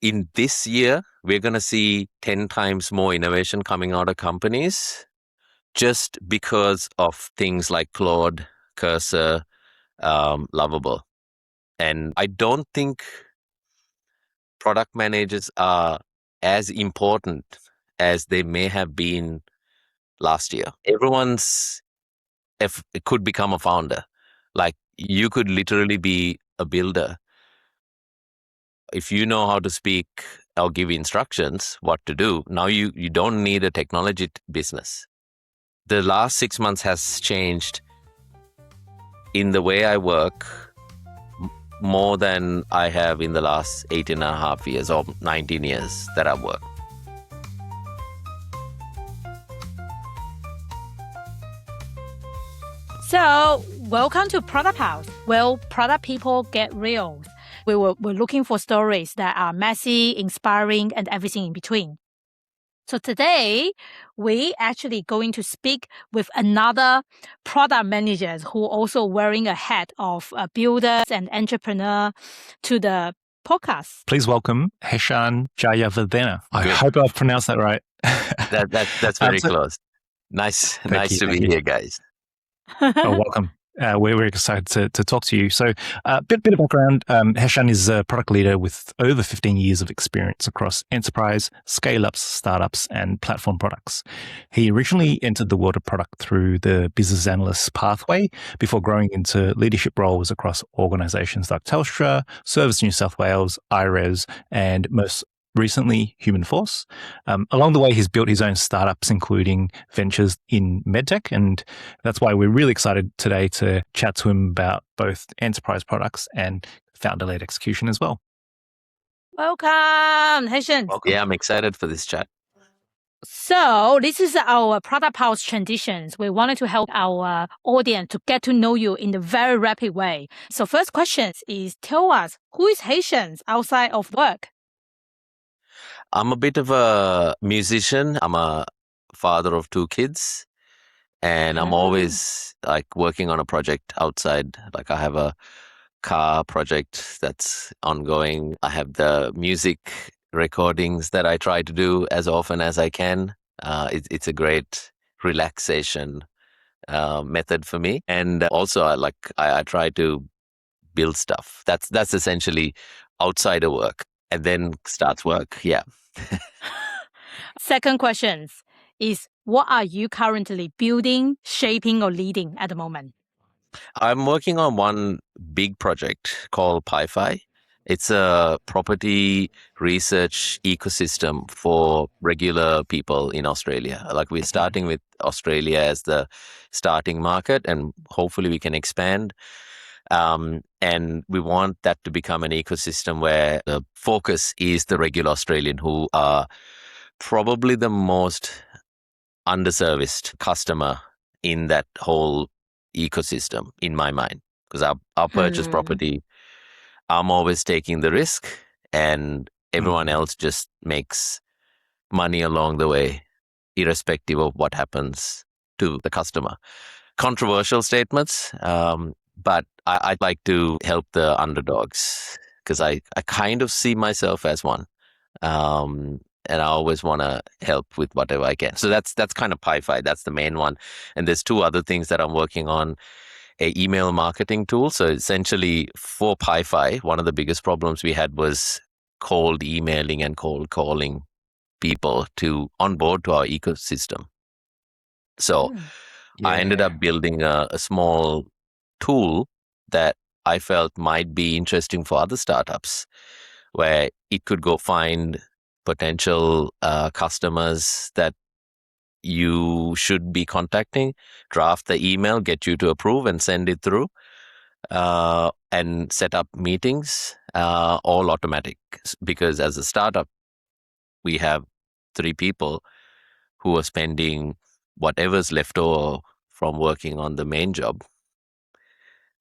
in this year, we're going to see 10 times more innovation coming out of companies just because of things like Claude, Cursor, Lovable. And I don't think product managers are as important as they may have been last year. Everyone's could become a founder. Like you could literally be a builder. If you know how to speak or give instructions what to do, now you don't need a technology business. The last 6 months has changed in the way I work more than I have in the last 18.5 years or 19 years that I've worked. So, welcome to Product House, where product people get real. We're looking for stories that are messy, inspiring, and everything in between. So today, we actually going to speak with another product managers who also wearing a hat of a builder and entrepreneur to the podcast. Please welcome Heshan Jayavardena. I hope I've pronounced that right. That's very close. Nice to be here, guys. Welcome. We're very excited to talk to you. So a bit of background. Heshan is a product leader with over 15 years of experience across enterprise, scale-ups, startups, and platform products. He originally entered the world of product through the business analyst pathway before growing into leadership roles across organizations like Telstra, Service New South Wales, IRES, and most recently Human Force. Along the way, he's built his own startups, including ventures in medtech. And that's why we're really excited today to chat to him about both enterprise products and founder-led execution as well. Welcome, Heshan. Yeah, I'm excited for this chat. So this is our product house transitions. We wanted to help our audience to get to know you in a very rapid way. So first question is, tell us, who is Heshan outside of work? I'm a bit of a musician. I'm a father of 2 kids, and I'm always like working on a project outside. Like I have a car project that's ongoing. I have the music recordings that I try to do as often as I can. It's a great relaxation method for me. And also I try to build stuff. That's essentially outside of work, and then starts work. Yeah. Second question is, what are you currently building, shaping, or leading at the moment? I'm working on one big project called PyFi. It's a property research ecosystem for regular people in Australia. Like we're starting with Australia as the starting market, and hopefully we can expand. And we want that to become an ecosystem where the focus is the regular Australian, who are probably the most underserviced customer in that whole ecosystem, in my mind. Because I'll purchase property, I'm always taking the risk, and everyone else just makes money along the way, irrespective of what happens to the customer. Controversial statements, but I'd like to help the underdogs, because I kind of see myself as one. And I always want to help with whatever I can. So that's kind of PyFi. That's the main one. And there's 2 other things that I'm working on. A email marketing tool. So essentially for PyFi, one of the biggest problems we had was cold emailing and cold calling people to onboard to our ecosystem. So I ended up building a small tool that I felt might be interesting for other startups, where it could go find potential customers that you should be contacting, draft the email, get you to approve and send it through, and set up meetings, all automatic. Because as a startup, we have 3 people who are spending whatever's left over from working on the main job.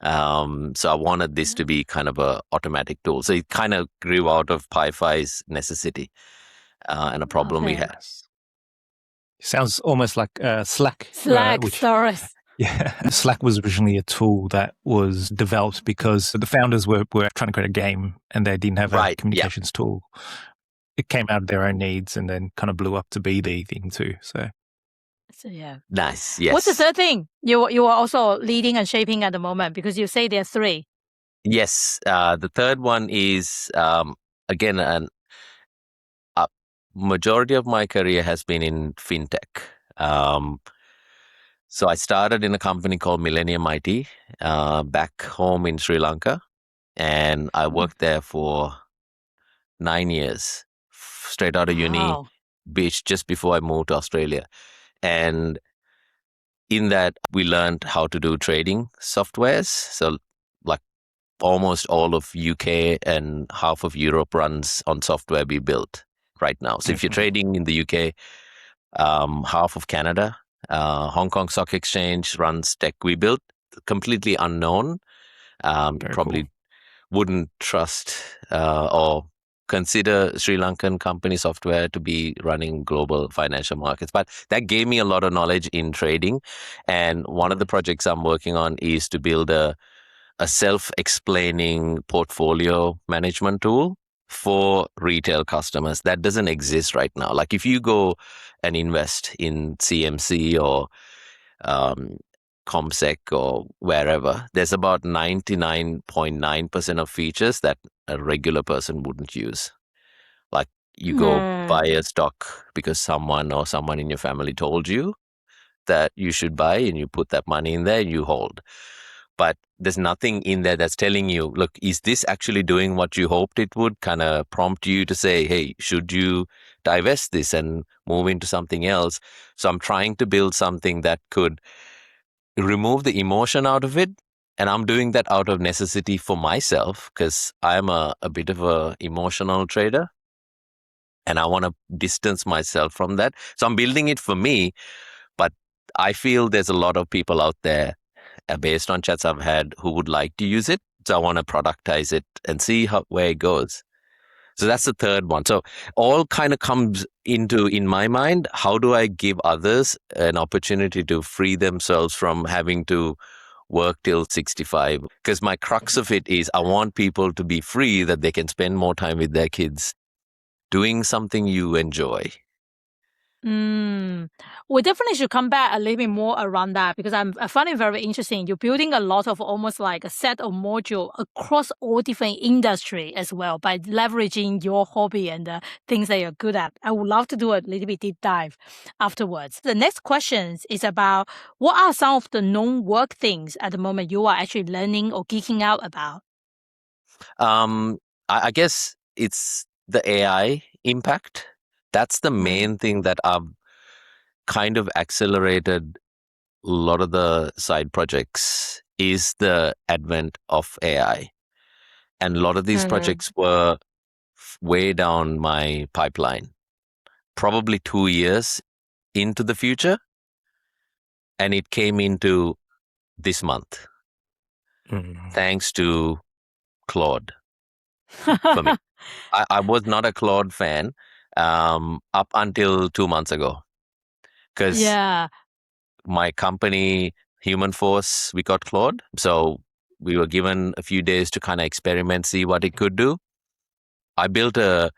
So I wanted this to be kind of a automatic tool. So it kind of grew out of PyFi's necessity and a problem we had. Sounds almost like Slack. Slack stories. Yeah, Slack was originally a tool that was developed because the founders were trying to create a game and they didn't have a Right. Yeah. communications tool. It came out of their own needs and then kind of blew up to be the thing too. So yeah. Nice. What's the Yes. third thing you are also leading and shaping at the moment? Because you say there are three. Yes. The third one is, again, a majority of my career has been in fintech. So I started in a company called Millennium IT back home in Sri Lanka, and I worked there for 9 years, straight out of uni, Wow. just before I moved to Australia. And in that, we learned how to do trading softwares. So, like, almost all of UK and half of Europe runs on software we built right now. So if you're trading in the UK, half of Canada, Hong Kong Stock Exchange runs tech we built, completely unknown. Probably cool. wouldn't trust or consider Sri Lankan company software to be running global financial markets. But that gave me a lot of knowledge in trading. And one of the projects I'm working on is to build a self-explaining portfolio management tool for retail customers that doesn't exist right now. Like if you go and invest in CMC or ComSec or wherever, there's about 99.9% of features that a regular person wouldn't use. Like you go buy a stock because someone in your family told you that you should buy, and you put that money in there and you hold. But there's nothing in there that's telling you, look, is this actually doing what you hoped it would? Kind of prompt you to say, hey, should you divest this and move into something else? So I'm trying to build something that could remove the emotion out of it. And I'm doing that out of necessity for myself because I'm a bit of a emotional trader and I want to distance myself from that. So I'm building it for me, but I feel there's a lot of people out there based on chats I've had who would like to use it. So I want to productize it and see where it goes. So that's the third one. So all kind of comes into, in my mind, how do I give others an opportunity to free themselves from having to work till 65? Because my crux of it is I want people to be free, that they can spend more time with their kids doing something you enjoy. We definitely should come back a little bit more around that because I find it very interesting. You're building a lot of almost like a set of module across all different industry as well by leveraging your hobby and the things that you're good at. I would love to do a little bit deep dive afterwards. The next question is about what are some of the non-work things at the moment you are actually learning or geeking out about? I guess it's the AI impact. That's the main thing that I've kind of accelerated a lot of the side projects, is the advent of AI. And a lot of these projects were way down my pipeline, probably 2 years into the future. And it came into this month, thanks to Claude for me. I was not a Claude fan up until 2 months ago. Because my company, Human Force, we got Claude. So we were given a few days to kind of experiment, see what it could do. I built a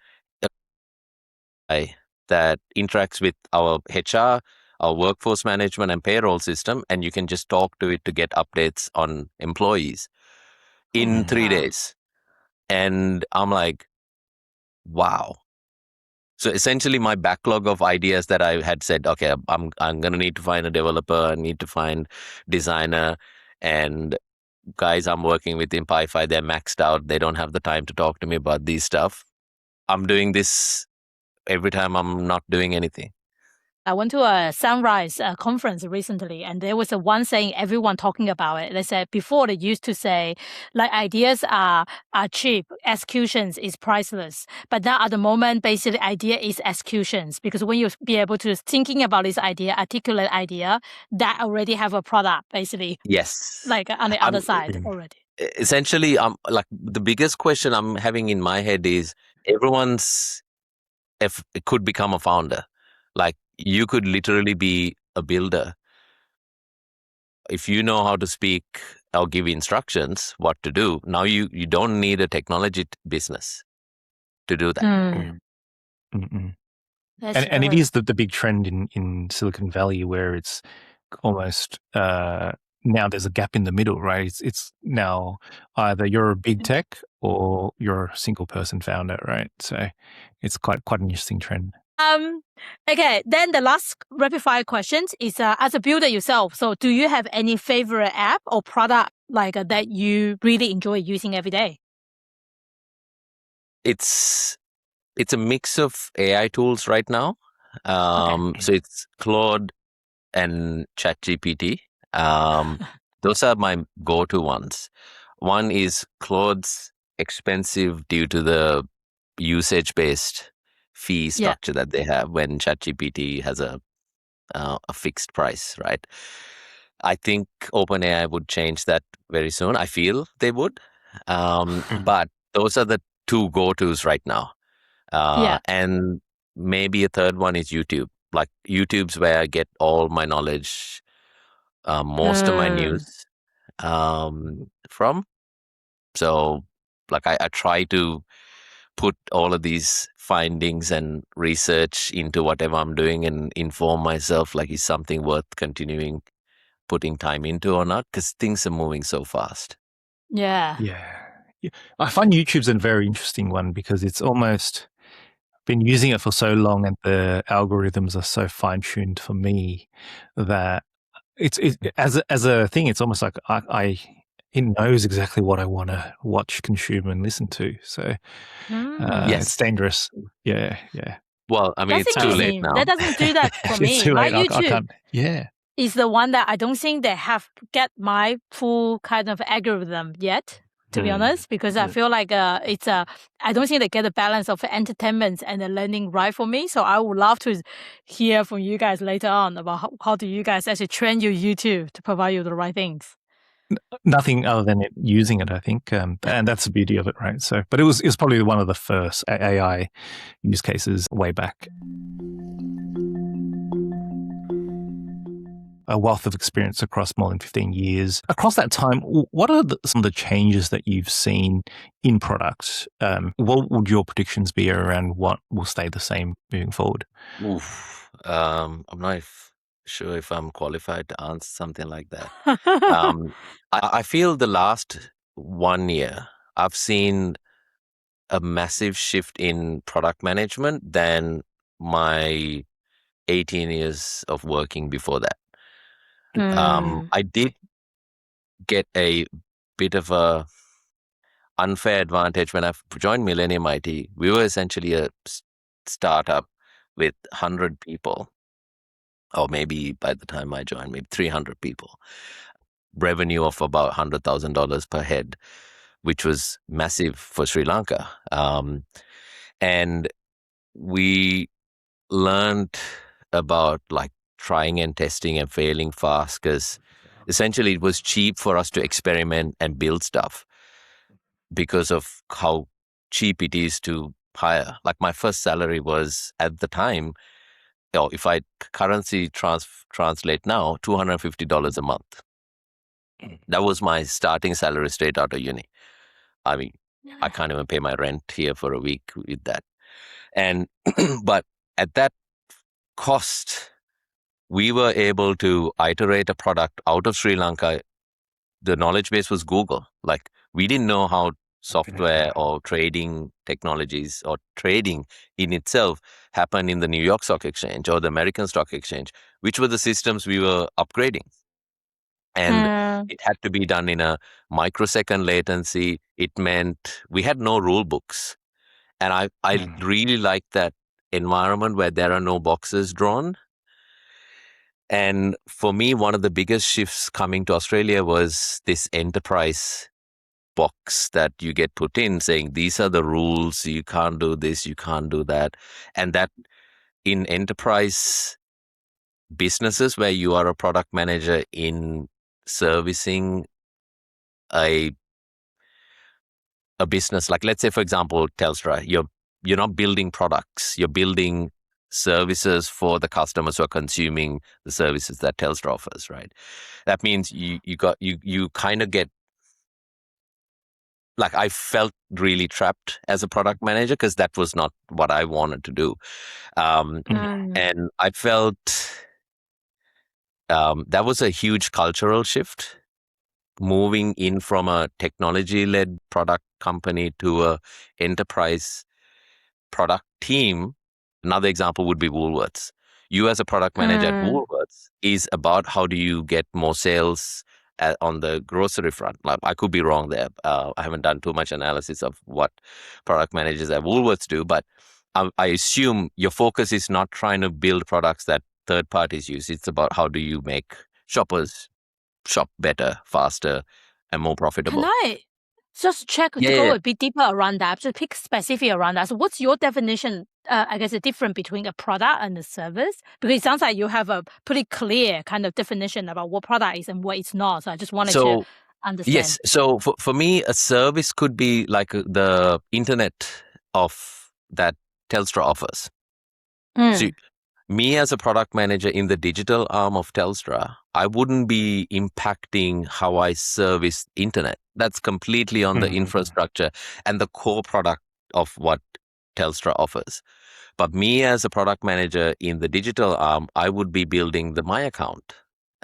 that interacts with our HR, our workforce management and payroll system, and you can just talk to it to get updates on employees in 3 days. And I'm like, wow. So essentially my backlog of ideas that I had said, okay, I'm going to need to find a developer, I need to find designer, and guys I'm working with in PyFi, they're maxed out. They don't have the time to talk to me about these stuff. I'm doing this every time I'm not doing anything. I went to a Sunrise conference recently, and there was a one saying everyone talking about it. They said before they used to say, like ideas are cheap, executions is priceless. But now at the moment, basically idea is executions, because when you be able to thinking about this idea, articulate idea, that already have a product basically. Yes. Like on the other side already. Essentially, like the biggest question I'm having in my head is everyone's could become a founder. Like you could literally be a builder. if you know how to speak or give instructions what to do, now you don't need a technology business to do that. Mm-mm. That's And it very- is the big trend in Silicon Valley where it's almost now there's a gap in the middle, right? It's now either you're a big tech or you're a single person founder, right? So it's quite an interesting trend. Okay, then the last rapid fire questions is as a builder yourself. So do you have any favorite app or product like that you really enjoy using every day? It's a mix of AI tools right now. So it's Claude and ChatGPT. Those are my go-to ones. One is Claude's expensive due to the usage-based fee structure that they have when ChatGPT has a fixed price, right? I think OpenAI would change that very soon. I feel they would. But those are the two go-tos right now. And maybe a third one is YouTube. Like YouTube's where I get all my knowledge, most of my news from. So like I try to put all of these findings and research into whatever I'm doing and inform myself, like, is something worth continuing putting time into or not? Because things are moving so fast. Yeah. I find YouTube's a very interesting one because it's almost been using it for so long and the algorithms are so fine-tuned for me that it's as a thing, it's almost like it knows exactly what I want to watch, consume, and listen to. So it's dangerous. Yeah. Well, I mean, That's it's too late interesting. now. That doesn't do that for me. It's too My late. I YouTube can't. Yeah. is the one that I don't think they have get my full kind of algorithm yet, to be honest, because I feel like it's I don't think they get a balance of entertainment and the learning right for me. So I would love to hear from you guys later on about how do you guys actually train your YouTube to provide you the right things. Nothing other than using it, I think, and that's the beauty of it, right? So, but it was probably one of the first AI use cases way back. A wealth of experience across more than 15 years. Across that time, what are some of the changes that you've seen in products? What would your predictions be around what will stay the same moving forward? I'm not sure if I'm qualified to answer something like that. I feel the last 1 year, I've seen a massive shift in product management than my 18 years of working before that. I did get a bit of a unfair advantage when I joined Millennium IT. We were essentially a startup with 100 people, or maybe by the time I joined, maybe 300 people. Revenue of about $100,000 per head, which was massive for Sri Lanka. And we learned about like trying and testing and failing fast because essentially it was cheap for us to experiment and build stuff because of how cheap it is to hire. Like my first salary was at the time, if I currency translate now, $250 a month. That was my starting salary straight out of uni. I mean, I can't even pay my rent here for a week with that. And but at that cost, we were able to iterate a product out of Sri Lanka. The knowledge base was Google. Like we didn't know how software or trading technologies or trading in itself happened in the New York Stock Exchange or the American Stock Exchange, which were the systems we were upgrading. And it had to be done in a microsecond latency. It meant we had no rule books. And I really like that environment where there are no boxes drawn. And for me, one of the biggest shifts coming to Australia was this enterprise box that you get put in saying, these are the rules, you can't do this, you can't do that. And that in enterprise businesses where you are a product manager in servicing a business, like let's say, for example, Telstra, you're not building products, you're building services for the customers who are consuming the services that Telstra offers, right? That means you kind of get, like, I felt really trapped as a product manager because that was not what I wanted to do. And I felt that was a huge cultural shift, moving in from a technology-led product company to a enterprise product team. Another example would be Woolworths. You as a product manager at Woolworths is about how do you get more sales on the grocery front. Like, I could be wrong there. I haven't done too much analysis of what product managers at Woolworths do, but I assume your focus is not trying to build products that third parties use. It's about how do you make shoppers shop better, faster, and more profitable. Can I just check to go a bit deeper around that, just pick specific around that? So what's your definition, I guess, the difference between a product and a service? Because it sounds like you have a pretty clear kind of definition about what product is and what it's not. So I just wanted to understand. Yes. So for me, a service could be like the internet of that Telstra offers. So me as a product manager in the digital arm of Telstra, I wouldn't be impacting how I service internet. That's completely on the infrastructure and the core product of what Telstra offers. But me as a product manager in the digital arm, I would be building the My Account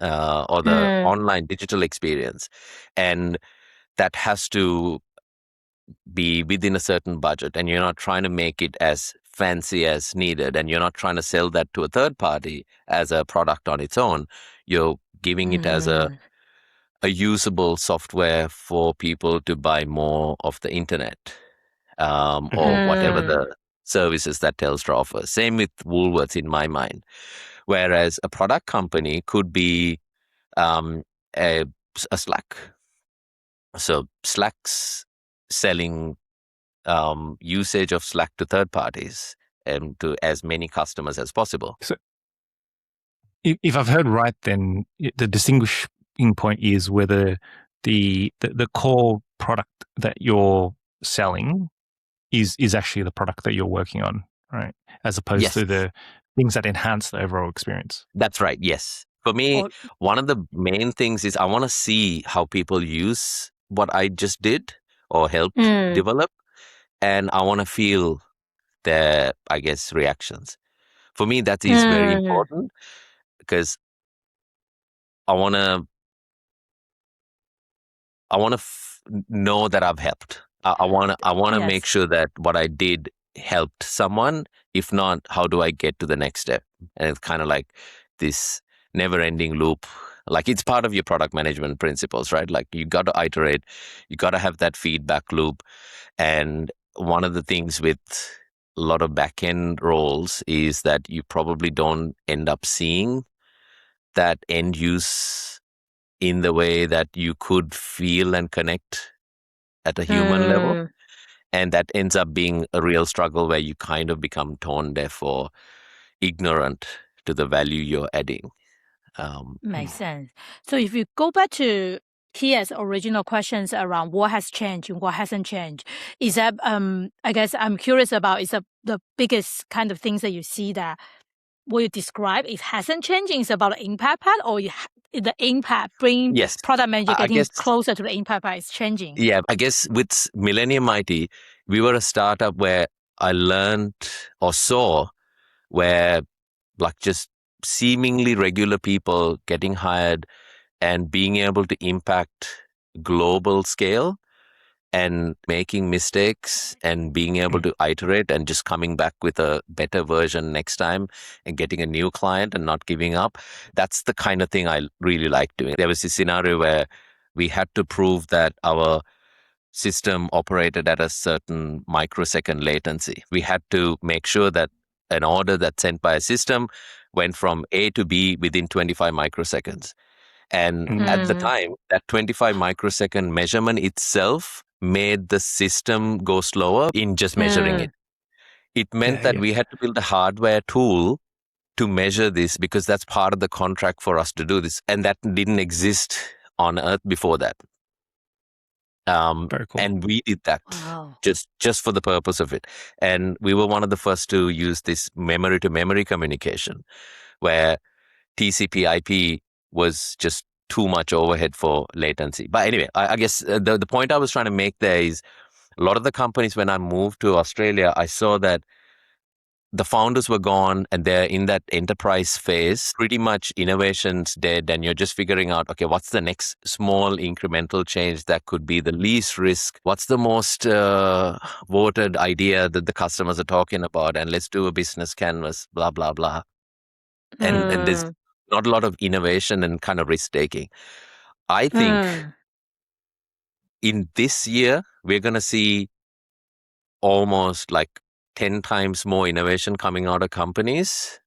or the online digital experience. And that has to be within a certain budget, and you're not trying to make it as fancy as needed, and you're not trying to sell that to a third party as a product on its own. You're giving it as a usable software for people to buy more of the internet or whatever the services that Telstra offers. Same with Woolworths in my mind. Whereas a product company could be a Slack. So Slack's selling usage of Slack to third parties and to as many customers as possible. So if I've heard right, then the distinguishing point is whether the core product that you're selling is actually the product that you're working on, right? As opposed to the things that enhance the overall experience. That's right, yes. For me, one of the main things is I want to see how people use what I just did or helped develop, and I want to feel their, I guess, reactions. For me, that is very important because I want to know that I've helped. I want to make sure that what I did helped someone. If not, how do I get to the next step? And it's kind of like this never-ending loop. Like, it's part of your product management principles, right? Like, you got to iterate, you got to have that feedback loop. And one of the things with a lot of back-end roles is that you probably don't end up seeing that end use in the way that you could feel and connect at a human level. And that ends up being a real struggle where you kind of become tone deaf or ignorant to the value you're adding. Makes sense. So if you go back to Kia's original questions around what has changed and what hasn't changed, is that, I guess I'm curious about, is the biggest kind of things that you see that what you describe, it hasn't changed, is about the impact part, or the impact bringing product manager getting closer to the impact part is changing? Yeah, I guess with Millennium IT, we were a startup where I learned or saw where, like, just seemingly regular people getting hired and being able to impact global scale and making mistakes and being able to iterate and just coming back with a better version next time and getting a new client and not giving up. That's the kind of thing I really like doing. There was a scenario where we had to prove that our system operated at a certain microsecond latency. We had to make sure that an order that's sent by a system went from A to B within 25 microseconds. And at the time, that 25 microsecond measurement itself made the system go slower in just measuring it. It meant that we had to build a hardware tool to measure this because that's part of the contract for us to do this. And that didn't exist on Earth before that. Very cool. And we did that Wow. just for the purpose of it. And we were one of the first to use this memory-to-memory communication, where TCP/IP was just too much overhead for latency. But anyway, I guess the point I was trying to make there is a lot of the companies, when I moved to Australia, I saw that the founders were gone and they're in that enterprise phase. Pretty much innovation's dead, and you're just figuring out, okay, what's the next small incremental change that could be the least risk? What's the most voted idea that the customers are talking about? And let's do a business canvas, blah, blah, blah. And there's not a lot of innovation and kind of risk taking. I think in this year, we're going to see almost like 10 times more innovation coming out of companies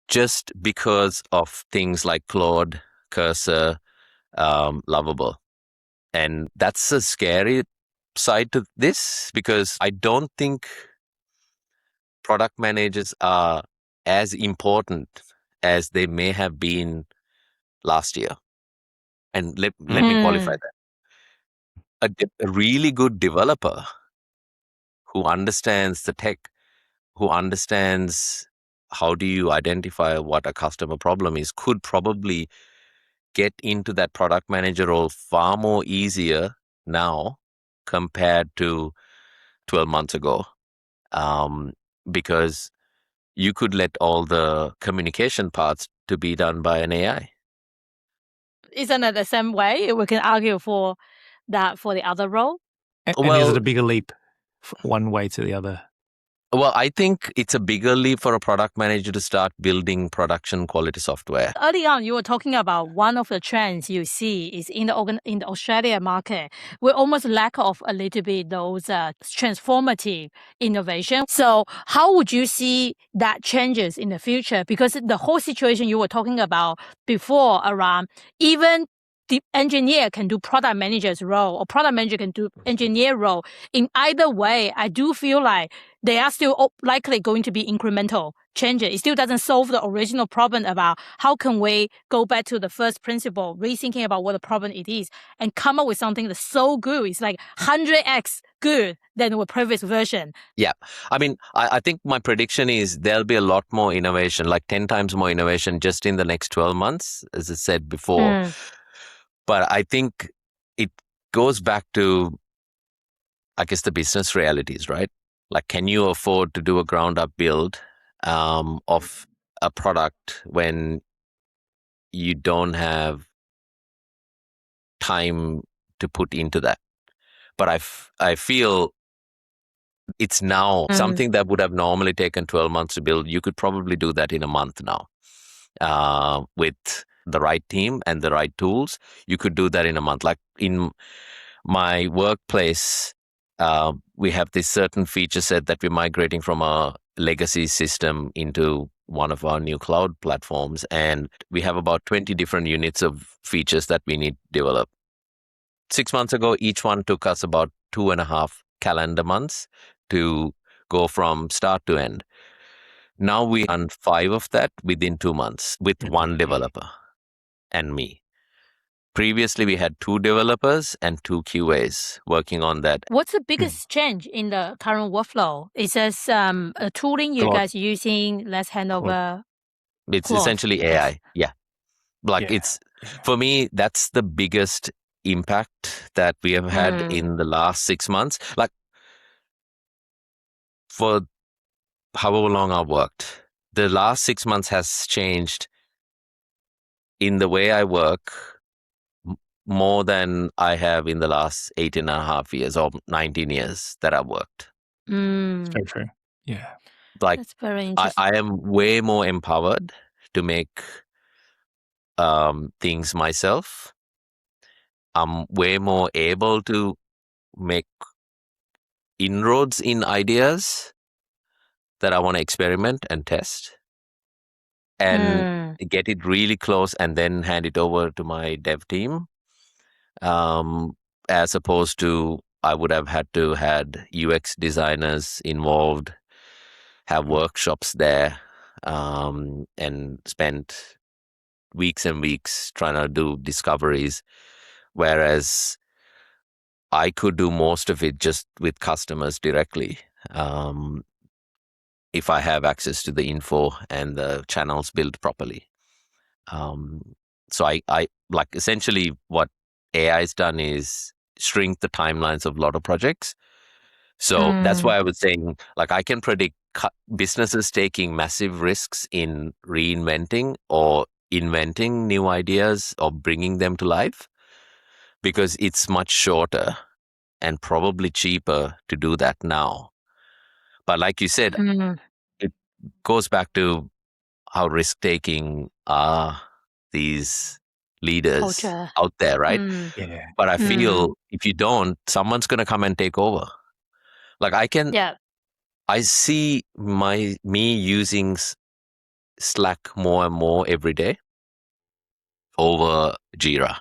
just because of things like Claude, Cursor, Lovable. And that's a scary side to this, because I don't think product managers are as important as they may have been last year. And let me qualify that. A really good developer who understands the tech, who understands how do you identify what a customer problem is, could probably get into that product manager role far more easier now compared to 12 months ago. Because you could let all the communication parts to be done by an AI. Isn't it the same way? We can argue for that for the other role. And Well- is it a bigger leap one way to the other? Well, I think it's a bigger leap for a product manager to start building production quality software. Early on, you were talking about one of the trends you see is in the Australia market, we almost lack of a little bit those transformative innovation. So how would you see that changes in the future? Because the whole situation you were talking about before around even the engineer can do product manager's role or product manager can do engineer role. In either way, I do feel like they are still likely going to be incremental changes. It still doesn't solve the original problem about how can we go back to the first principle, rethinking about what the problem it is, and come up with something that's so good. It's like 100x good than the previous version. Yeah. I mean, I think my prediction is there'll be a lot more innovation, like 10 times more innovation just in the next 12 months, as I said before. But I think it goes back to, I guess, the business realities, right? Like, can you afford to do a ground up build of a product when you don't have time to put into that? But I feel it's now something that would have normally taken 12 months to build. You could probably do that in a month now with the right team and the right tools. You could do that in a month. Like in my workplace, we have this certain feature set that we're migrating from a legacy system into one of our new cloud platforms. And we have about 20 different units of features that we need to develop. 6 months ago, each one took us about 2.5 calendar months to go from start to end. Now we run 5 of that within 2 months with one developer and me. Previously, we had 2 developers and 2 QAs working on that. What's the biggest change in the current workflow? Is this a tooling you Claude. guys using? Let's hand over. It's Claude. essentially AI. Yes. Yeah. Like it's, for me, that's the biggest impact that we have had in the last 6 months. Like for however long I've worked, the last 6 months has changed in the way I work more than I have in the last 18.5 years or 19 years that I've worked. It's very true. Yeah. Like That's very interesting. I am way more empowered to make things myself. I'm way more able to make inroads in ideas that I want to experiment and test and get it really close and then hand it over to my dev team. As opposed to I would have had to had UX designers involved, have workshops there, and spent weeks and weeks trying to do discoveries. Whereas I could do most of it just with customers directly. If I have access to the info and the channels built properly. So I like essentially what AI has done is shrink the timelines of a lot of projects. So that's why I was saying, like, I can predict businesses taking massive risks in reinventing or inventing new ideas or bringing them to life, because it's much shorter and probably cheaper to do that now. But like you said, it goes back to how risk-taking are these leaders Culture. out there, right? Yeah. But I feel if you don't, someone's going to come and take over. Like I see me using Slack more and more every day over Jira.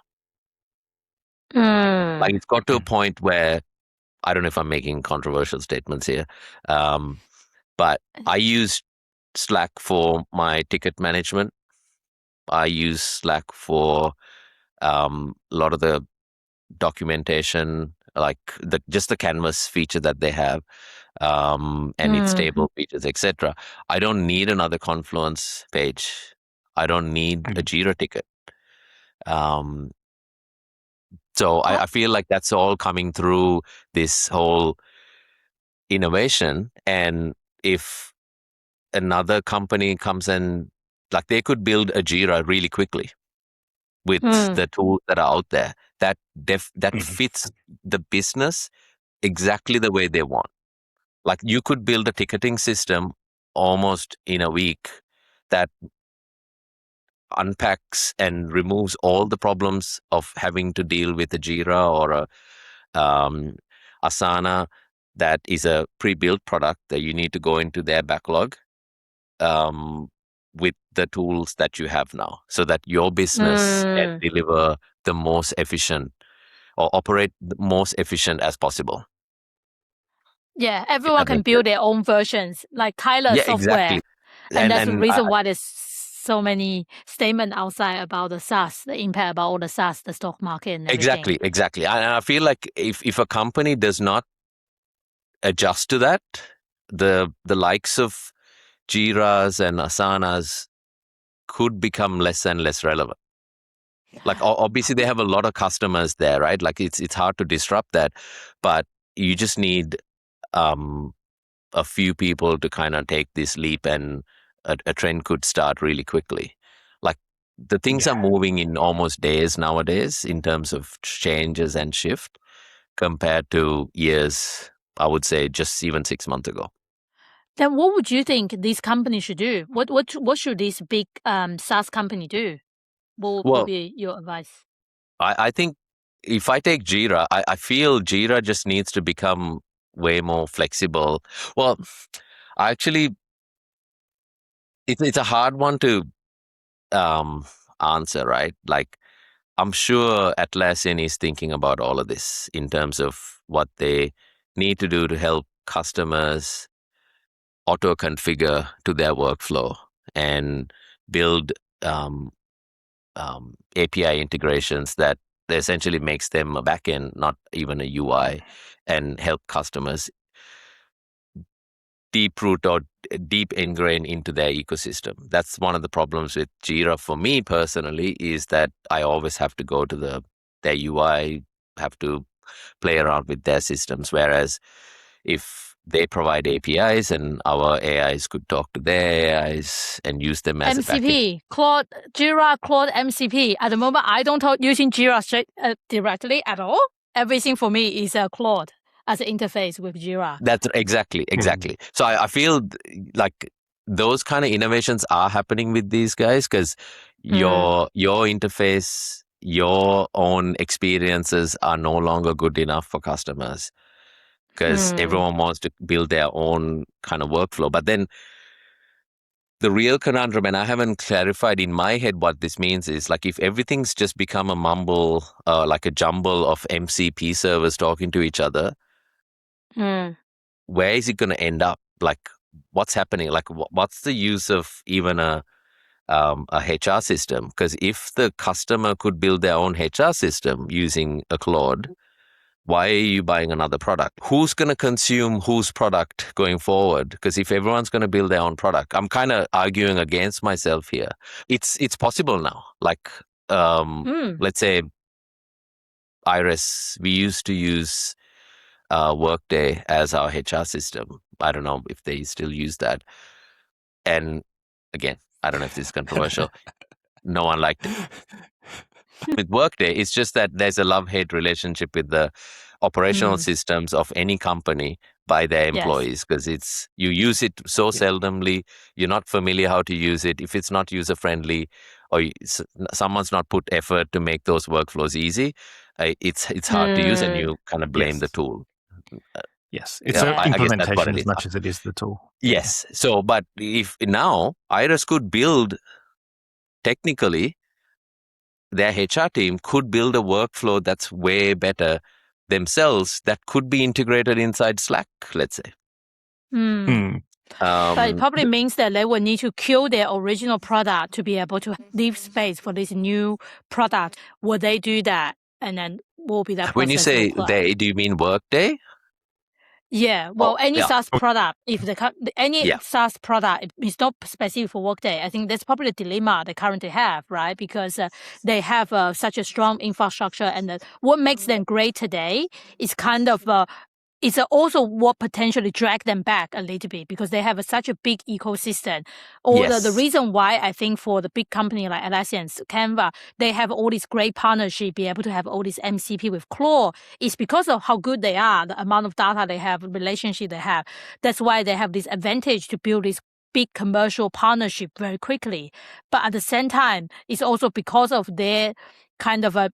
Like it's got to a point where, I don't know if I'm making controversial statements here, but I use Slack for my ticket management. I use Slack for a lot of the documentation, like just the Canvas feature that they have, and its table features, etc. I don't need another Confluence page. I don't need a Jira ticket. So I feel like that's all coming through this whole innovation. And if another company comes and, like, they could build a Jira really quickly with the tools that are out there that fits the business exactly the way they want. Like, you could build a ticketing system almost in a week that unpacks and removes all the problems of having to deal with a Jira or a Asana that is a pre-built product that you need to go into their backlog with the tools that you have now, so that your business can deliver the most efficient or operate the most efficient as possible. Yeah, everyone can build their own versions, like Tyler software. Exactly. And that's the reason why there's so many statements outside about the SaaS, the impact about all the SaaS, the stock market and everything. Exactly. I feel like if a company does not adjust to that, the likes of Jiras and Asanas could become less and less relevant. Like, obviously they have a lot of customers there, right? Like, it's hard to disrupt that, but you just need a few people to kind of take this leap, and a trend could start really quickly. Like, the things are moving in almost days nowadays in terms of changes and shift compared to years, I would say, just even 6 months ago. Then what would you think these companies should do? What should this big SaaS company do? What would be your advice? I think if I take Jira, I feel Jira just needs to become way more flexible. Well, actually, it's a hard one to answer, right? Like, I'm sure Atlassian is thinking about all of this in terms of what they need to do to help customers auto-configure to their workflow and build API integrations that essentially makes them a backend, not even a UI, and help customers deep root or deep ingrain into their ecosystem. That's one of the problems with Jira for me personally, is that I always have to go to their UI, have to play around with their systems. Whereas if they provide APIs and our AIs could talk to their AIs and use them as a backend. MCP, Jira, Claude, MCP. At the moment, I don't using Jira directly at all. Everything for me is Claude as an interface with Jira. That's exactly. So I feel like those kind of innovations are happening with these guys, because your interface, your own experiences are no longer good enough for customers, because everyone wants to build their own kind of workflow. But then the real conundrum, and I haven't clarified in my head what this means, is like, if everything's just become a mumble, like a jumble of MCP servers talking to each other, where is it going to end up? Like, what's happening? Like, what's the use of even a HR system? Because if the customer could build their own HR system using a Claude, why are you buying another product? Who's going to consume whose product going forward? Because if everyone's going to build their own product, I'm kind of arguing against myself here. It's possible now. Like, let's say Iris, we used to use Workday as our HR system. I don't know if they still use that. And again, I don't know if this is controversial. No one liked it. With Workday, it's just that there's a love-hate relationship with the operational systems of any company by their employees, because you use it so seldomly, you're not familiar how to use it. If it's not user-friendly or someone's not put effort to make those workflows easy, it's hard to use, and you kind of blame the tool. Yes, it's an implementation as much as it is the tool. Yes. So, but if now Iris could build, technically, their HR team could build a workflow that's way better themselves that could be integrated inside Slack, let's say. But it probably means that they will need to kill their original product to be able to leave space for this new product. Will they do that? And then what will be that process? When you say they, do you mean Workday? Yeah, well, any SaaS product, if any SaaS product is not specific for Workday, I think that's probably the dilemma they currently have, right? Because they have such a strong infrastructure, and what makes them great today is kind of it's also what potentially drag them back a little bit, because they have such a big ecosystem. Or the reason why I think for the big company like Atlassian, Canva, they have all this great partnership, be able to have all this MCP with Claude, is because of how good they are, the amount of data they have, relationship they have. That's why they have this advantage to build this big commercial partnership very quickly. But at the same time, it's also because of their kind of a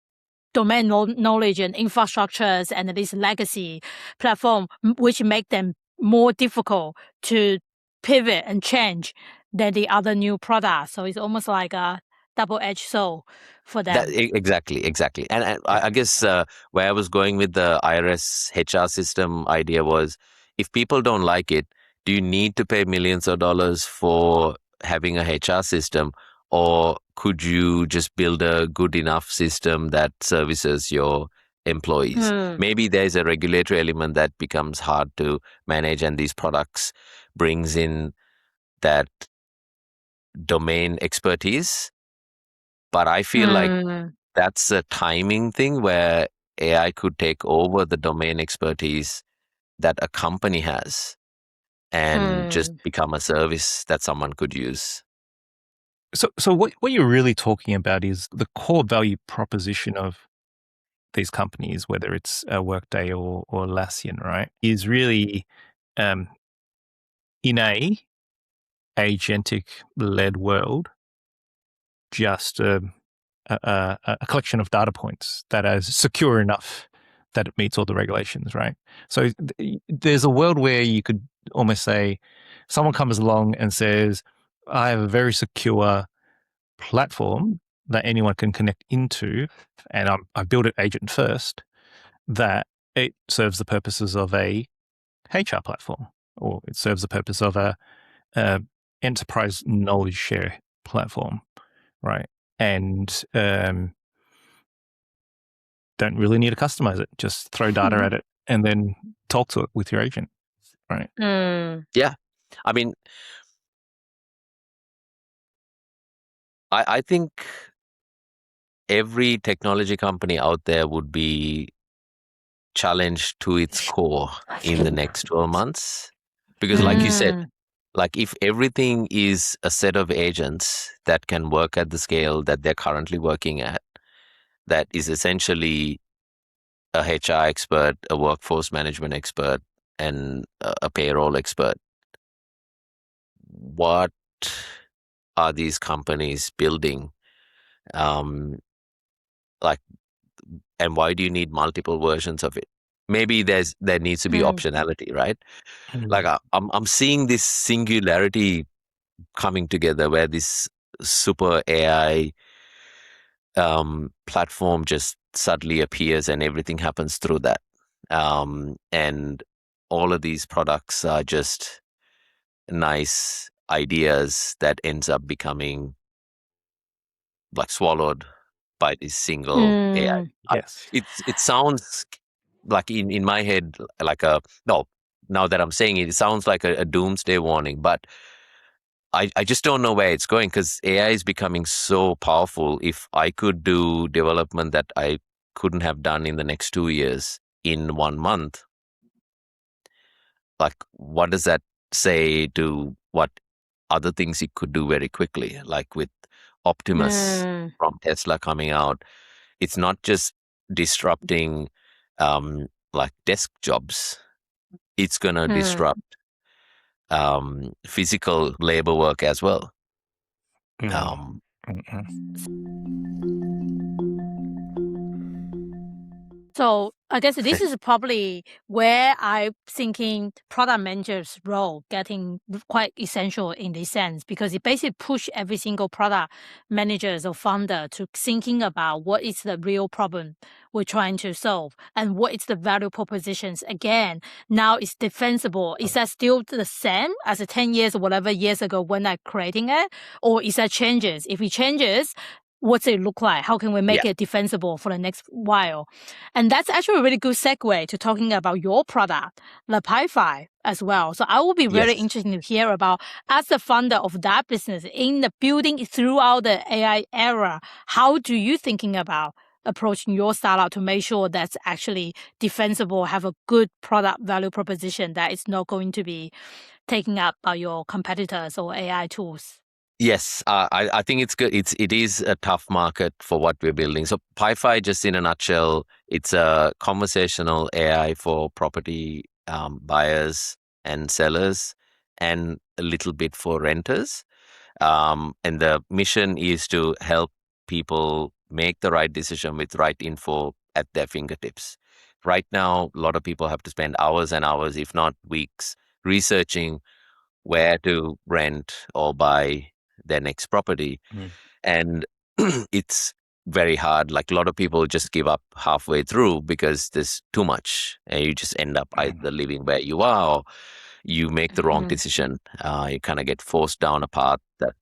domain knowledge and infrastructures and this legacy platform, which make them more difficult to pivot and change than the other new products. So it's almost like a double-edged sword for them. Exactly. And I guess where I was going with the Iris HR system idea was, if people don't like it, do you need to pay millions of dollars for having a HR system? Or could you just build a good enough system that services your employees? Maybe there's a regulatory element that becomes hard to manage, and these products brings in that domain expertise. But I feel like that's a timing thing where AI could take over the domain expertise that a company has and just become a service that someone could use. So what you're really talking about is the core value proposition of these companies, whether it's Workday or Atlassian, right, is really in a agentic-led world, just a collection of data points that is secure enough that it meets all the regulations, right? So there's a world where you could almost say, someone comes along and says, I have a very secure platform that anyone can connect into, and I build it agent first, that it serves the purposes of a HR platform, or it serves the purpose of a enterprise knowledge share platform, right? And don't really need to customize it. Just throw data at it and then talk to it with your agent, right? Yeah. I mean, I think every technology company out there would be challenged to its core in the next 12 months. Because like you said, like if everything is a set of agents that can work at the scale that they're currently working at, that is essentially a HR expert, a workforce management expert, and a payroll expert, what are these companies building? Like, and why do you need multiple versions of it? Maybe there needs to be optionality, right? Like I'm seeing this singularity coming together where this super AI platform just suddenly appears and everything happens through that. And all of these products are just nice ideas that ends up becoming like swallowed by this single AI. Yes. It sounds like in my head, like no, now that I'm saying it, it sounds like a doomsday warning, but I just don't know where it's going, because AI is becoming so powerful. If I could do development that I couldn't have done in the next 2 years in 1 month, like what does that say to what other things it could do very quickly? Like with Optimus from Tesla coming out, it's not just disrupting like desk jobs. It's going to disrupt physical labor work as well. So I guess this is probably where I'm thinking product manager's role getting quite essential in this sense, because it basically push every single product managers or founder to thinking about what is the real problem we're trying to solve and what is the value propositions. Again, now it's defensible. Is that still the same as 10 years or whatever years ago when I'm creating it? Or is that changes? If it changes, what's it look like? How can we make it defensible for the next while? And that's actually a really good segue to talking about your product, the PyFi, as well. So I will be very interested to hear about, as the founder of that business in the building throughout the AI era, how do you thinking about approaching your startup to make sure that's actually defensible, have a good product value proposition that is not going to be taken up by your competitors or AI tools? Yes, I think it's good. It is a tough market for what we're building. So PyFi, just in a nutshell, it's a conversational AI for property buyers and sellers, and a little bit for renters. And the mission is to help people make the right decision with right info at their fingertips. Right now, a lot of people have to spend hours and hours, if not weeks, researching where to rent or buy their next property. And it's very hard. Like a lot of people just give up halfway through because there's too much, and you just end up either living where you are, or you make the wrong decision. You kind of get forced down a path that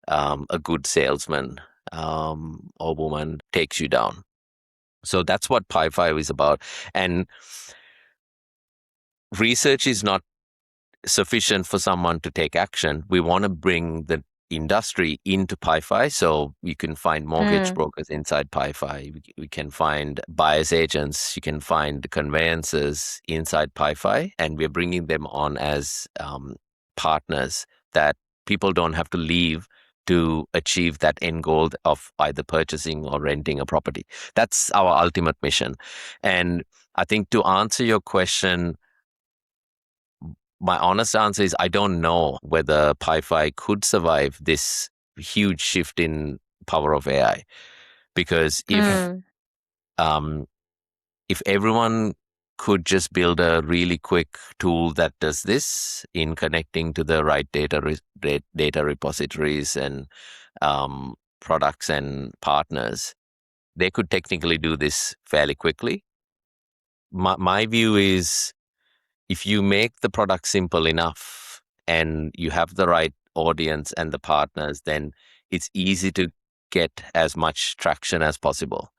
a good salesman or woman takes you down. So that's what PyFi is about. And research is not sufficient for someone to take action. We want to bring the industry into PyFi. So you can find mortgage brokers inside PyFi. We can find buyer's agents. You can find conveyancers inside PyFi. And we're bringing them on as partners that people don't have to leave to achieve that end goal of either purchasing or renting a property. That's our ultimate mission. And I think to answer your question, my honest answer is I don't know whether PyFi could survive this huge shift in power of AI. Because if everyone could just build a really quick tool that does this in connecting to the right data repositories and products and partners, they could technically do this fairly quickly. My view is, if you make the product simple enough and you have the right audience and the partners, then it's easy to get as much traction as possible.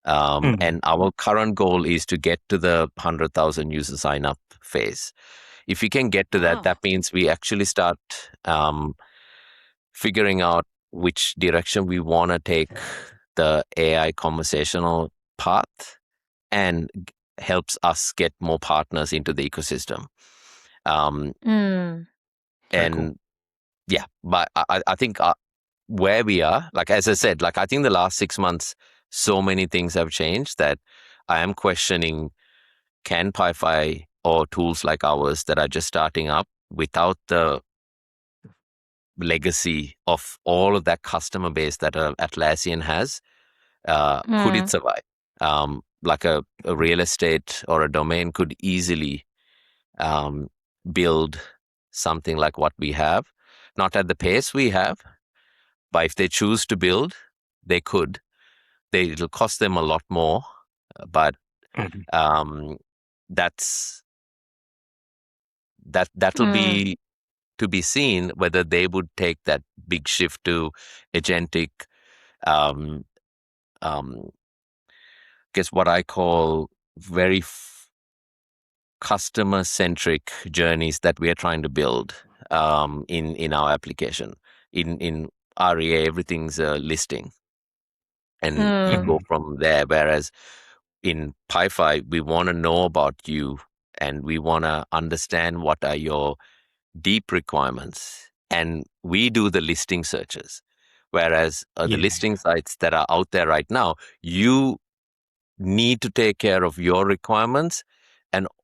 And our current goal is to get to the 100,000 user sign up phase. If we can get to that, that means we actually start figuring out which direction we want to take the AI conversational path, and helps us get more partners into the ecosystem. And cool. yeah, but I think where we are, like as I said, like I think the last 6 months, so many things have changed that I am questioning, can PyFi or tools like ours that are just starting up without the legacy of all of that customer base that Atlassian has, could it survive? Like a real estate or a domain could easily build something like what we have, not at the pace we have, but if they choose to build, they could. It'll cost them a lot more, but that'll be to be seen whether they would take that big shift to agentic. Guess what I call very customer-centric journeys that we are trying to build in our application. In REA, everything's a listing, and you go from there. Whereas in PyFi, we want to know about you, and we want to understand what are your deep requirements, and we do the listing searches. Whereas the listing sites that are out there right now, you need to take care of your requirements,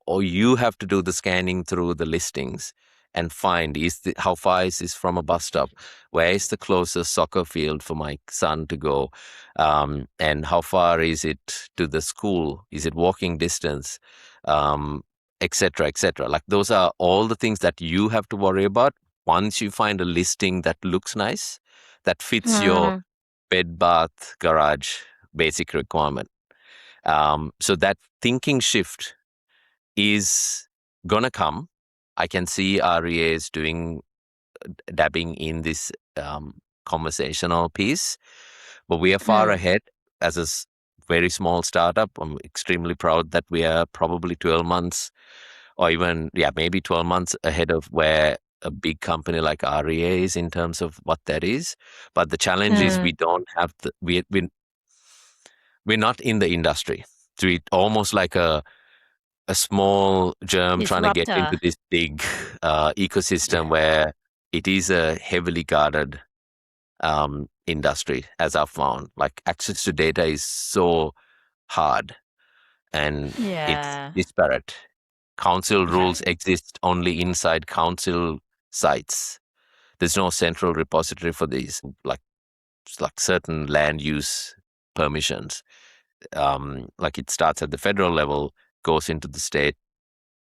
or you have to do the scanning through the listings and find how far is this from a bus stop, where is the closest soccer field for my son to go, and how far is it to the school, is it walking distance, etc., etc. Like, those are all the things that you have to worry about. Once you find a listing that looks nice, that fits your bed, bath, garage basic requirement. So that thinking shift is gonna come. I can see REAs dabbing in this conversational piece, but we are far ahead as a very small startup. I'm extremely proud that we are probably 12 months, or even maybe 12 months ahead of where a big company like REA is in terms of what that is. But the challenge is we don't have we're not in the industry. So it's almost like a small germ trying to get into this big ecosystem where it is a heavily guarded industry, as I've found. Like, access to data is so hard, and it's disparate. Council rules exist only inside council sites. There's no central repository for these, like certain land use permissions. Like, it starts at the federal level, goes into the state,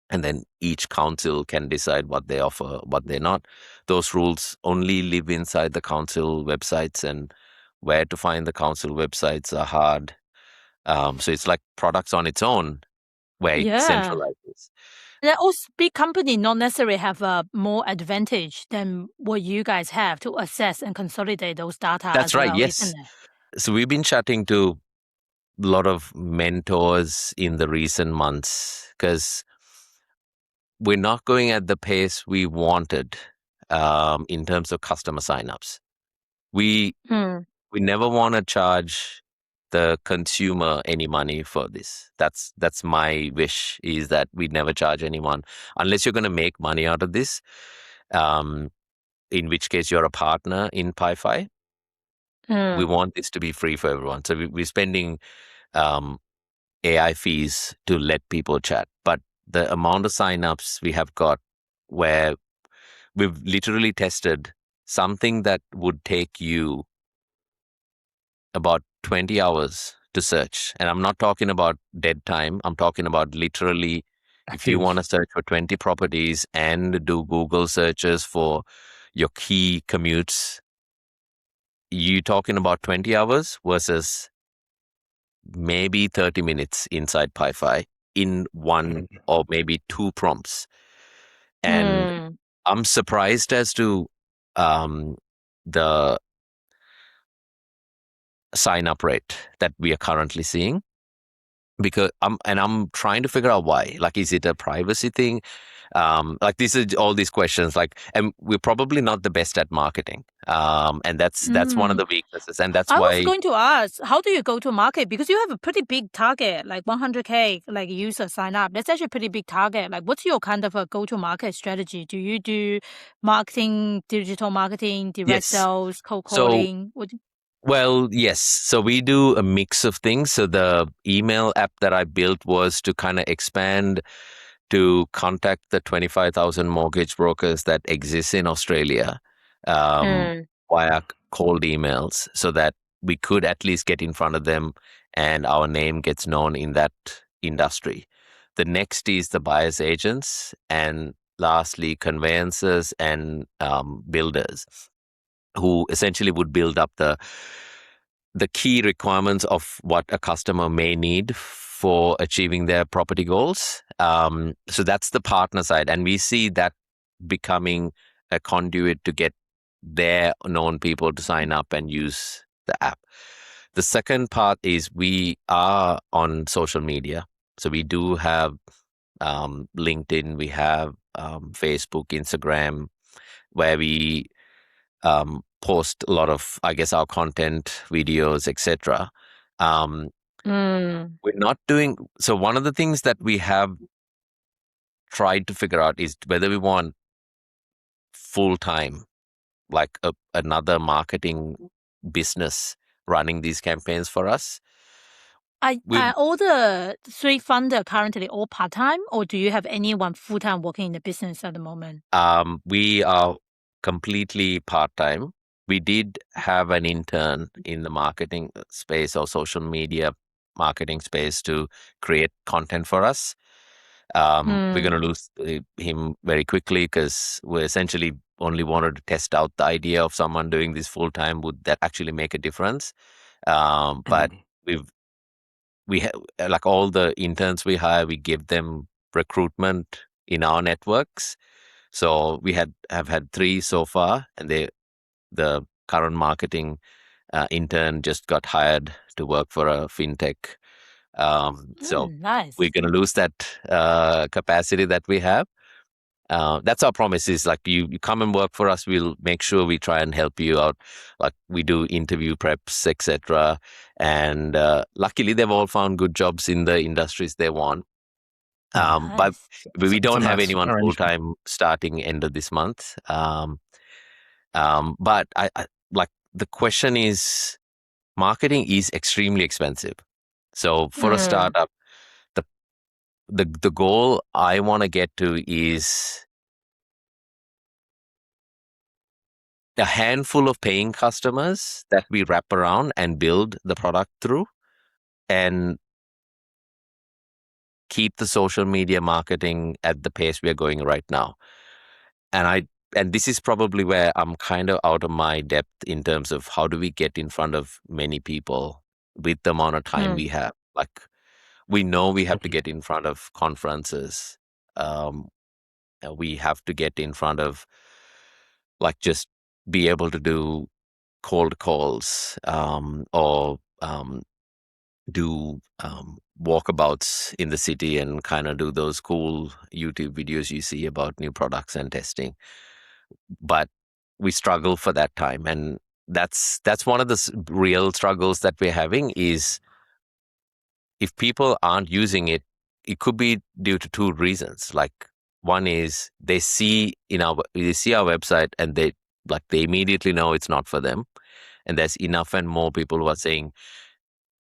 and then each council can decide what they offer, what they're not. Those rules only live inside the council websites, and where to find the council websites are hard. So it's like products on its own where it centralizes. And also, big company not necessarily have a more advantage than what you guys have to access and consolidate those data. That's right. Yes. So we've been chatting to a lot of mentors in the recent months, because we're not going at the pace we wanted in terms of customer signups. We never want to charge the consumer any money for this. That's my wish, is that we never charge anyone unless you're going to make money out of this. In which case you're a partner in PyFi. We want this to be free for everyone. So we're spending AI fees to let people chat. But the amount of signups we have got, where we've literally tested something that would take you about 20 hours to search. And I'm not talking about dead time. I'm talking about literally active. If you want to search for 20 properties and do Google searches for your key commutes, you're talking about 20 hours versus maybe 30 minutes inside PyFi in one or maybe two prompts. And I'm surprised as to the sign-up rate that we are currently seeing, because I'm trying to figure out why. Like, is it a privacy thing? Like, these are all these questions. Like, and we're probably not the best at marketing, and that's one of the weaknesses. And that's why I was going to ask, how do you go to market? Because you have a pretty big target, like 100K like user sign up. That's actually a pretty big target. Like, what's your kind of a go to market strategy? Do you do marketing, digital marketing, direct sales, cold calling? Well, yes. So we do a mix of things. So the email app that I built was to kind of expand to contact the 25,000 mortgage brokers that exist in Australia via cold emails, so that we could at least get in front of them and our name gets known in that industry. The next is the buyer's agents, and lastly, conveyancers and builders, who essentially would build up the key requirements of what a customer may need for achieving their property goals. So that's the partner side. And we see that becoming a conduit to get their known people to sign up and use the app. The second part is we are on social media. So we do have LinkedIn, we have Facebook, Instagram, where we post a lot of, I guess, our content, videos, etc. We're not doing so. One of the things that we have tried to figure out is whether we want full time, like another marketing business running these campaigns for us. Are all the 3 founder currently all part-time, or do you have anyone full-time working in the business at the moment? We are completely part-time. We did have an intern in the marketing space or social media marketing space to create content for us. We're going to lose him very quickly because we essentially only wanted to test out the idea of someone doing this full-time. Would that actually make a difference? But we like all the interns we hire, we give them recruitment in our networks. So we have had 3 so far, and the current marketing intern just got hired to work for a fintech. So nice. we're going to lose that capacity that we have. That's our promise, is like you come and work for us, we'll make sure we try and help you out. Like we do interview preps, etc. And luckily they've all found good jobs in the industries they want. But we don't have anyone full-time starting end of this month. But I like the question is, marketing is extremely expensive. So for a startup, the goal I want to get to is a handful of paying customers that we wrap around and build the product through, and keep the social media marketing at the pace we are going right now. And this is probably where I'm kind of out of my depth in terms of how do we get in front of many people with the amount of time we have. Like we know we have to get in front of conferences. We have to get in front of, like, just be able to do cold calls or do walkabouts in the city and kind of do those cool YouTube videos you see about new products and testing. But we struggle for that time, and that's one of the real struggles that we're having. Is if people aren't using it, it could be due to 2 reasons. Like one is they see our website and they immediately know it's not for them, and there's enough and more people who are saying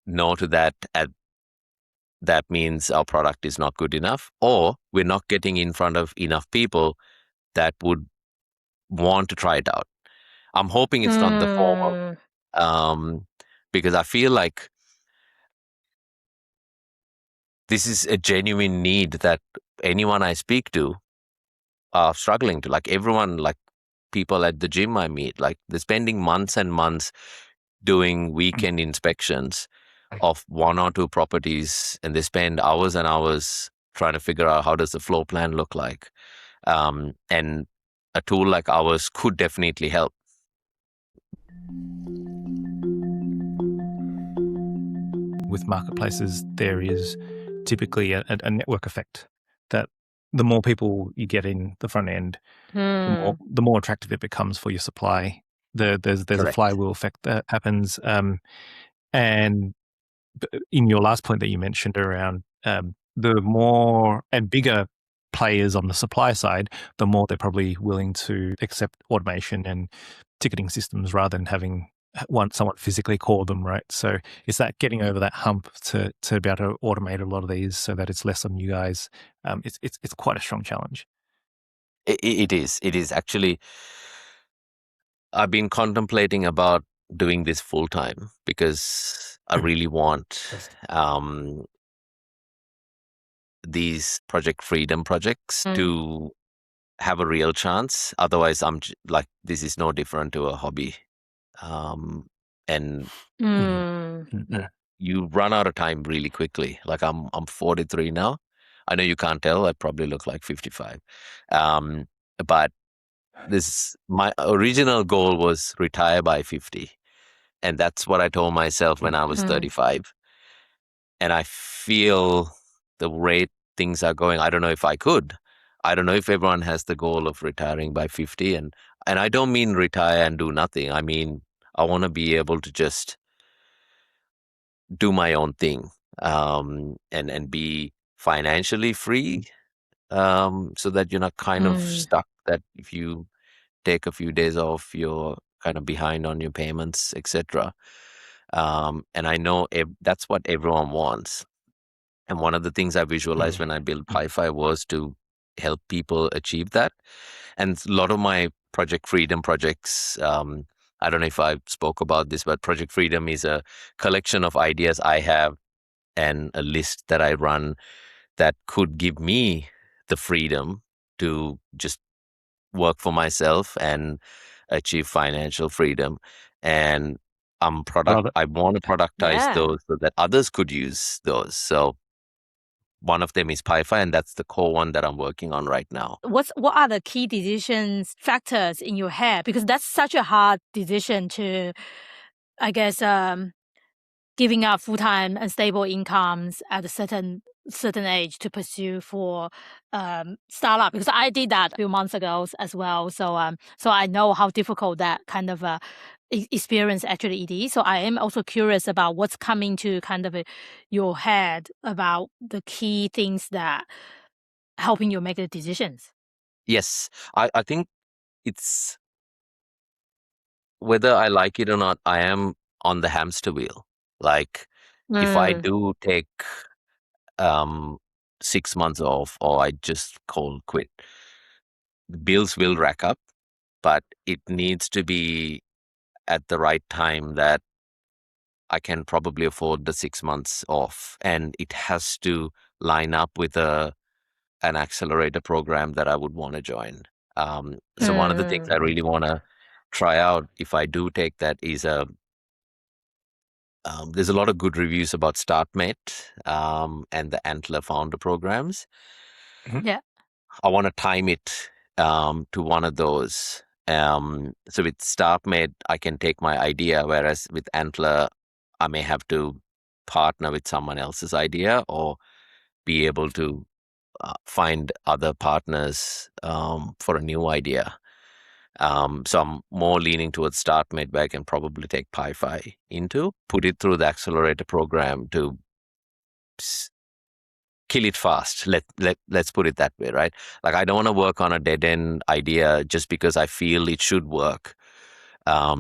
no to that. That means our product is not good enough, or we're not getting in front of enough people that would want to try it out. I'm hoping it's not the former, because I feel like this is a genuine need that anyone I speak to are struggling to. Like everyone, like people at the gym I meet, like they're spending months and months doing weekend inspections of 1 or 2 properties, and they spend hours and hours trying to figure out how does the floor plan look like. And a tool like ours could definitely help. With marketplaces, there is typically a network effect that the more people you get in the front end, the more attractive it becomes for your supply. There's a flywheel effect that happens. And in your last point that you mentioned around the more and bigger players on the supply side, the more they're probably willing to accept automation and ticketing systems rather than having someone physically call them, right? So is that getting over that hump to be able to automate a lot of these so that it's less on you guys? It's quite a strong challenge. It is actually. I've been contemplating about doing this full time because I really want these Project Freedom projects to have a real chance. Otherwise, I'm like, this is no different to a hobby. And you run out of time really quickly. Like I'm 43 now. I know you can't tell. I probably look like 55. But my original goal was retire by 50. And that's what I told myself when I was 35. And I feel the rate things are going, I don't know if I could. I don't know if everyone has the goal of retiring by 50. And I don't mean retire and do nothing. I mean, I want to be able to just do my own thing, and be financially free, so that you're not kind of stuck that if you take a few days off, you're kind of behind on your payments, etc. And I know that's what everyone wants. And one of the things I visualized when I built PyFi was to help people achieve that. And a lot of my Project Freedom projects, I don't know if I spoke about this, but Project Freedom is a collection of ideas I have and a list that I run that could give me the freedom to just work for myself and achieve financial freedom. And I want to productize those so that others could use those. So one of them is PyFi, and that's the core one that I'm working on right now. What are the key decisions factors in your head? Because that's such a hard decision to, I guess, giving up full-time and stable incomes at a certain age to pursue for startup, because I did that a few months ago as well. So I know how difficult that kind of experience actually it is. So I am also curious about what's coming to kind of your head about the key things that helping you make the decisions. Yes, I think it's whether I like it or not, I am on the hamster wheel. Like if I do take 6 months off, or I just cold quit, the bills will rack up, but it needs to be at the right time that I can probably afford the 6 months off, and it has to line up with an accelerator program that I would want to join. So one of the things I really want to try out if I do take that is there's a lot of good reviews about StartMate and the Antler founder programs. Yeah. I want to time it to one of those. So with StartMate, I can take my idea, whereas with Antler, I may have to partner with someone else's idea or be able to find other partners for a new idea. So I'm more leaning towards StartMate, where I can probably take PyFi into, put it through the accelerator program to kill it fast. Let's put it that way, right? Like I don't want to work on a dead end idea just because I feel it should work. I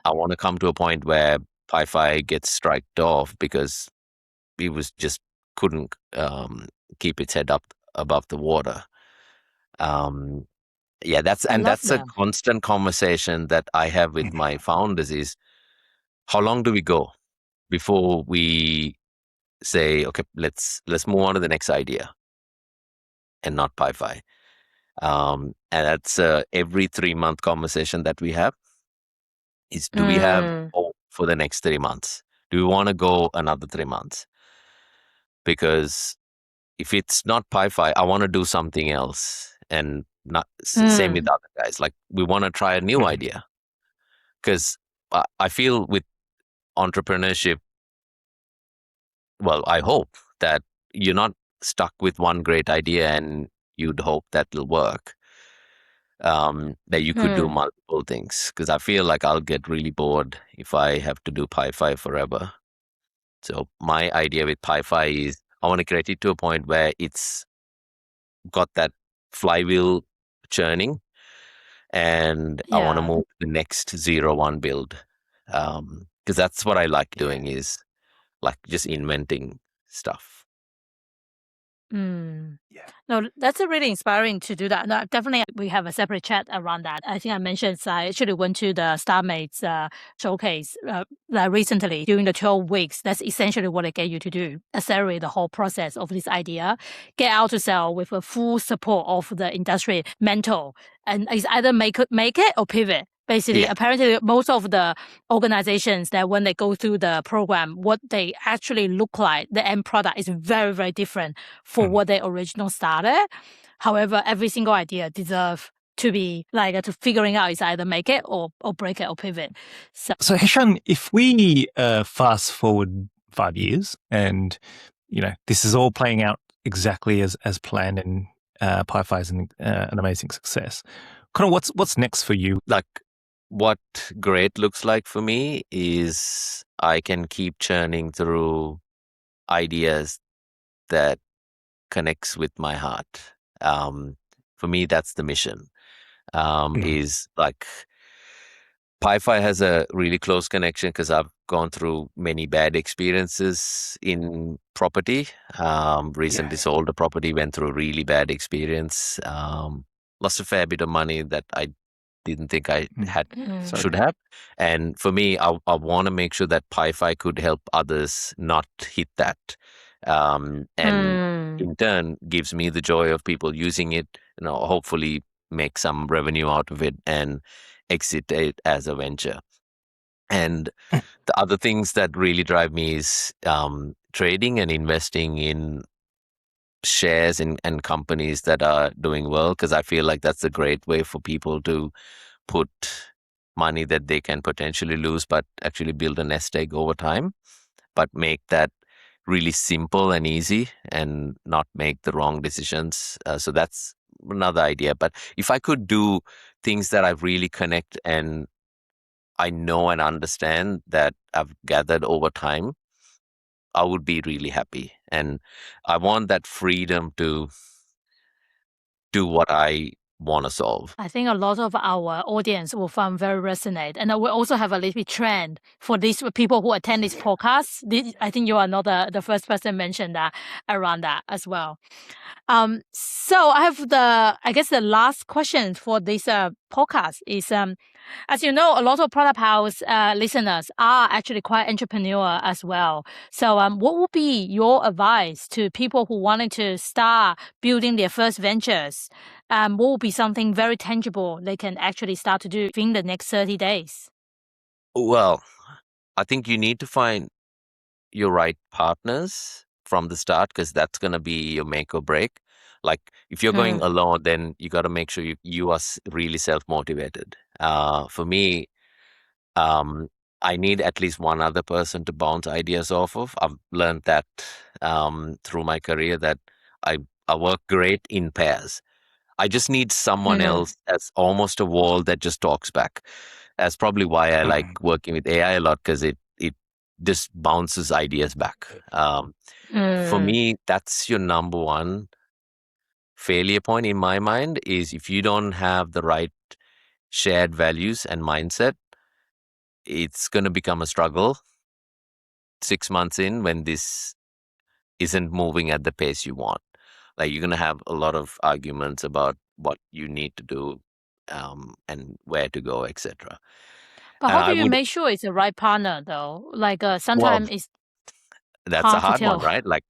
want to come to a point where PyFi gets striked off because it was just couldn't keep its head up above the water. That's a constant conversation that I have with my founders is, how long do we go before we say, okay, let's move on to the next idea and not PyFi. And that's every 3-month conversation that we have is, do we have hope for the next 3 months? Do we want to go another 3 months? Because if it's not PyFi, I want to do something else. And not same with other guys. Like we want to try a new idea. Because I feel with entrepreneurship, well, I hope that you're not stuck with one great idea and you'd hope that will work. That you could do multiple things. Because I feel like I'll get really bored if I have to do PyFi forever. So my idea with PyFi is I want to create it to a point where it's got that flywheel churning, and I want to move to the next 0-1 build. Because that's what I like doing, is like just inventing stuff. No, that's really inspiring to do that. No, definitely, we have a separate chat around that. I think I mentioned I actually went to the StarMates showcase recently during the 12 weeks. That's essentially what I get you to do: accelerate the whole process of this idea, get out to sell with a full support of the industry mentor, and it's either make it or pivot. Basically, apparently, most of the organizations that when they go through the program, what they actually look like, the end product is very, very different for what they originally started. However, every single idea deserves to be like to figuring out is either make it or break it or pivot. So Heshan, if we fast forward 5 years and this is all playing out exactly as planned, and PyFi is an amazing success. Kind of what's next for you? Like, what great looks like for me is I can keep churning through ideas that connects with my heart. For me, that's the mission. Is like PyFi has a really close connection because I've gone through many bad experiences in property. Recently sold a property, went through a really bad experience. Lost a fair bit of money that I didn't think I should have. And for me, I want to make sure that PyFi could help others not hit that. And in turn, gives me the joy of people using it, hopefully make some revenue out of it and exit it as a venture. And the other things that really drive me is trading and investing in shares and companies that are doing well, because I feel like that's a great way for people to put money that they can potentially lose, but actually build a nest egg over time, but make that really simple and easy and not make the wrong decisions. So that's another idea. But if I could do things that I really connect and I know and understand that I've gathered over time, I would be really happy. And I want that freedom to do what I want to solve. I think a lot of our audience will find very resonate. And we also have a little bit trend for these people who attend this podcast. I think you are not the first person mentioned that around that as well. So I have the last question for this podcast is, as you know, a lot of Product House listeners are actually quite entrepreneur as well. So what would be your advice to people who wanted to start building their first ventures? What would be something very tangible they can actually start to do within the next 30 days? Well, I think you need to find your right partners from the start, because that's going to be your make or break. Like, if you're going alone, then you got to make sure you are really self-motivated. For me, I need at least one other person to bounce ideas off of. I've learned that through my career, that I work great in pairs. I just need someone else as almost a wall that just talks back. That's probably why I like working with AI a lot, because it just bounces ideas back. For me, that's your number one failure point in my mind, is if you don't have the right shared values and mindset, it's going to become a struggle 6 months in when this isn't moving at the pace you want. Like, you're going to have a lot of arguments about what you need to do and where to go, etc. But how do you make sure it's the right partner, though? Like sometimes it's that's a hard to hard one, tell. right? Like,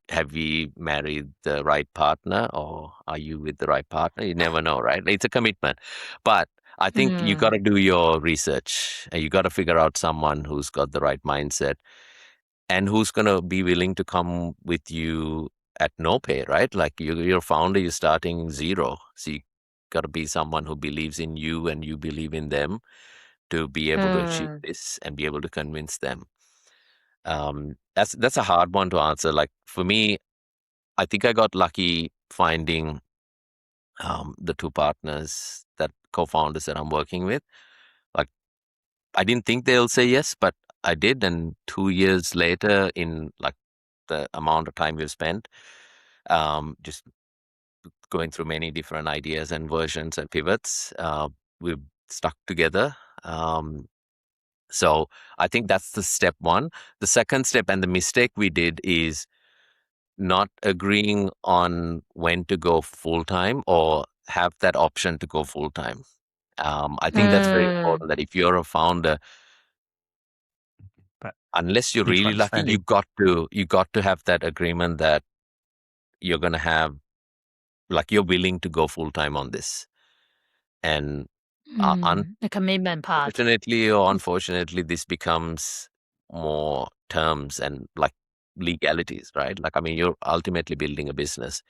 have you married the right partner, or are you with the right partner? You never know, right? It's a commitment. But I think you got to do your research. You got to figure out someone who's got the right mindset and who's going to be willing to come with you at no pay, right? Like, you're a founder, you're starting zero. So you got to be someone who believes in you and you believe in them to be able to achieve this and be able to convince them. That's a hard one to answer. Like, for me, I think I got lucky finding the two partners, that co-founders that I'm working with. Like, I didn't think they'll say yes, but I did. And 2 years later, in like the amount of time we've spent, just going through many different ideas and versions and pivots, we've stuck together. So I think that's the step one. The second step, and the mistake we did, is not agreeing on when to go full time or have that option to go full time. I think that's very important, that if you're a founder, But unless you're mutual really lucky, understanding. you got to have that agreement that you're going to have, like, you're willing to go full time on this. And The commitment part. unfortunately or unfortunately, this becomes more terms and like legalities, right? Like, I mean, you're ultimately building a business.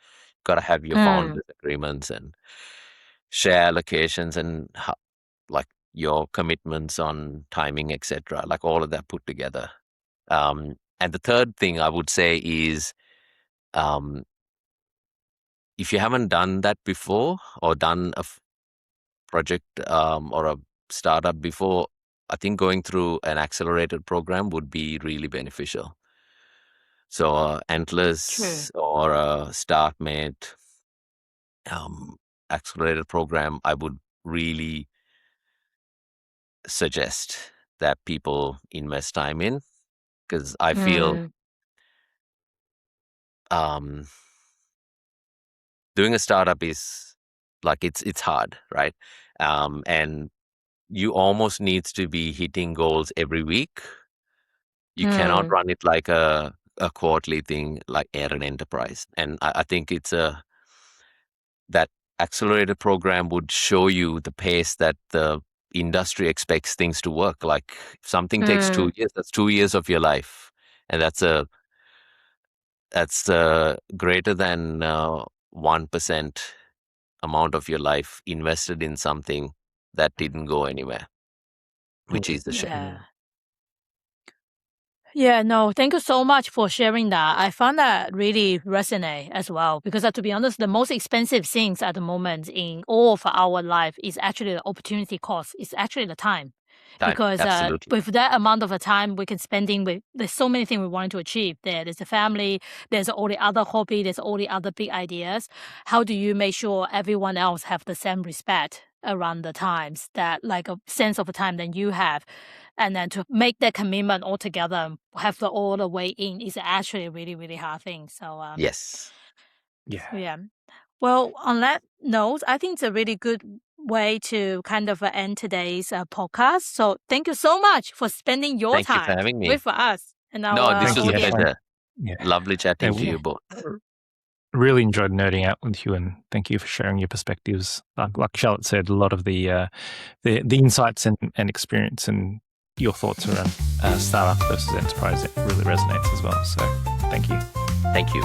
Got to have your founders agreements and share allocations and like your commitments on timing, etc. Like, all of that put together. And the third thing I would say is if you haven't done that before or done a project or a startup before, I think going through an accelerated program would be really beneficial. So Antlers or StartMate accelerated program, I would really suggest that people invest time in, because I feel doing a startup is like it's hard, right? And you almost needs to be hitting goals every week. You cannot run it like a quarterly thing like at an enterprise. And I think it's that accelerated program would show you the pace that the industry expects things to work. Like if something takes 2 years, that's 2 years of your life. And that's greater than 1% amount of your life invested in something that didn't go anywhere, which is the shame. Yeah, no, thank you so much for sharing that. I found that really resonate as well, because to be honest, the most expensive things at the moment in all of our life is actually the opportunity cost. It's actually the time. Because Absolutely. with that amount of time we can spending with, there's so many things we want to achieve. There's a family, there's all the other hobby, there's all the other big ideas. How do you make sure everyone else have the same respect around the times, that like a sense of time that you have? And then to make that commitment all together, have the all the way in, is actually a really, really hard thing. So Yes. yeah. Well, on that note, I think it's a really good way to kind of end today's podcast. So thank you so much for spending your Thank you for time having me. with us and our No, this was a audience. pleasure. Yeah. Lovely chatting to you both. Really enjoyed nerding out with you, and thank you for sharing your perspectives. Like Charlotte said, a lot of the insights and experience and your thoughts around startup versus enterprise, it really resonates as well. So thank you. Thank you.